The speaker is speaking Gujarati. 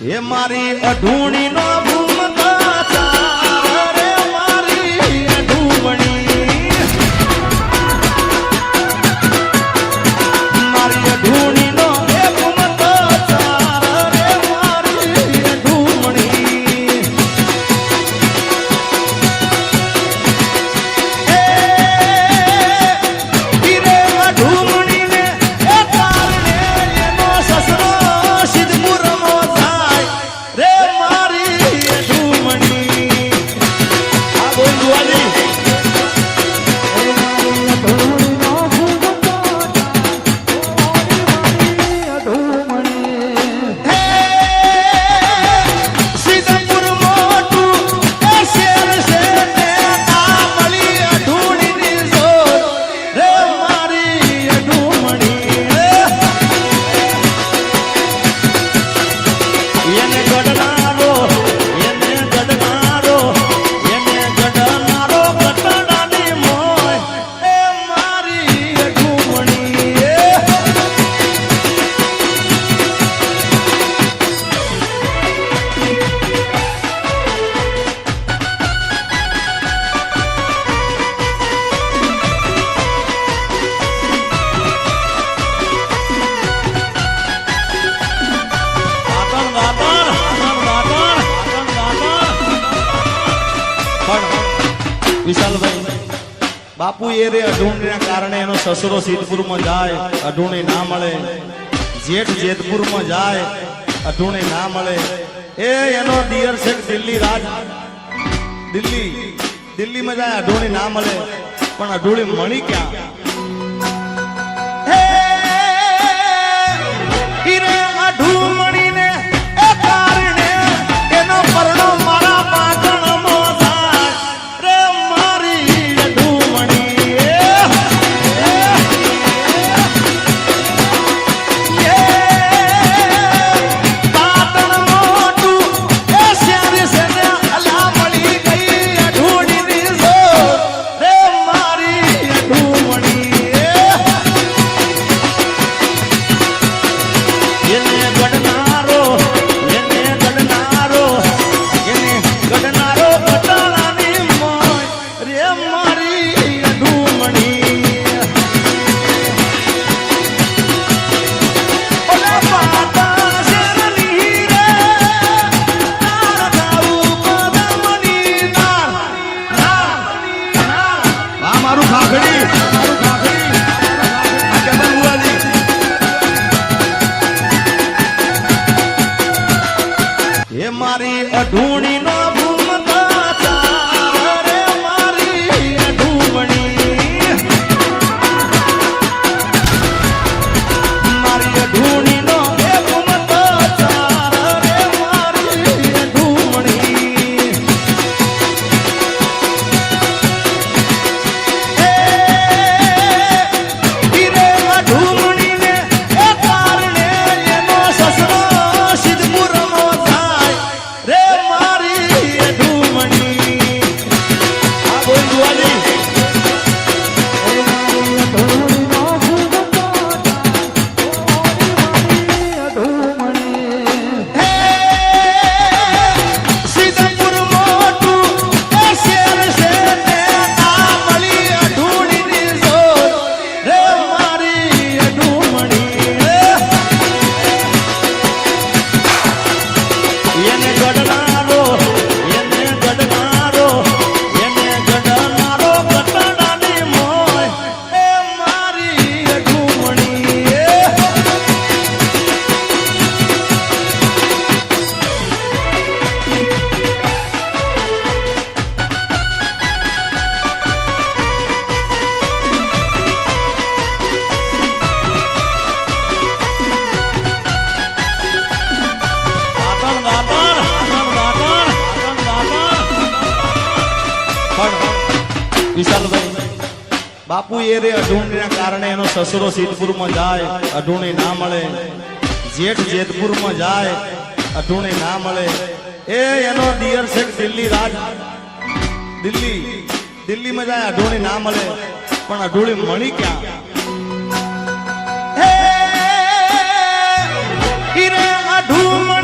એ મારી અઢૂણી નો ભૂમકા ચાર રે મારી અઢૂમણી મારી અઢૂણી નો એ ભૂમકા ચાર રે મારી અઢૂમણી એ હીરે અઢૂમણી ને એ તારને એનો સસરો સિદ્ધપુર રે મારી અઢૂમણી આ બોલવાની સિદ્ધપુર મોટું એ શેર છે ને આ મળી અઢૂણીની જોર રે મારી અઢૂમણી એને ગડનારો એને ગડનારો ગટડાની મોય એ મારી અઢૂમણી વિશાલભાઈ બાપુ એ રે અઢૂણીના કારણે એનો સસરો સિદ્ધપુરમાં જાય અઢૂણી ના મળે જેઠ જેતપુરમાં જાય અઢૂણી ના મળે એ એનો દિયર છે દિલ્હી રાજ દિલ્હીમાં જાય અઢૂણી ના મળે પણ અઢૂણી મળી ક્યાં હે હીરે અઢૂમણીને એ કારણે એનો પરણો મારા પાટણમાં થાય રે મારી અઢૂમણી પાટણ મોટું એ શ્યારી છે ને અલા મળી ગઈ અઢૂણીની જોર રે મારી અઢૂમણી એને ગડનારો ગટડાની મોય રે મારી અઢૂમણી ઓલા પાટા શેરની રે તાર ગાવું પદમની નાર આ મારું ખાખડી આ કેતન બુવાજી એ મારી અઢૂણી નો ભૂમકા ચાર રે મારી અઢૂમણી મારી અઢૂણી નો એ ભૂમકા ચાર રે મારી અઢૂમણી એ હીરે અઢૂમણી ને એ કારણે એનો સસરો સિદ્ધપુરમાં થાય રે મારી અઢૂમણી આ બોલવાની હે સિદ્ધપુર મોટું એ શેર છે ને આ મળી અઢૂણીની જોર રે મારી અઢૂમણી એને ગડનારો ગટડાની મોય એ મારી અઢૂમણી વિશાલભાઈ બાપુ એ રે અઢૂણીના કારણે એનો સસરો સિદ્ધપુરમાં જાય અઢૂણી ના મળે જેઠ જેતપુરમાં જાય અઢૂણી ના મળે એ એનો દિયર છે દિલ્હી રાજ દિલ્હીમાં જાય અઢૂણી ના મળે પણ અઢૂણી મળી ક્યાં હે હીરે અઢૂમણી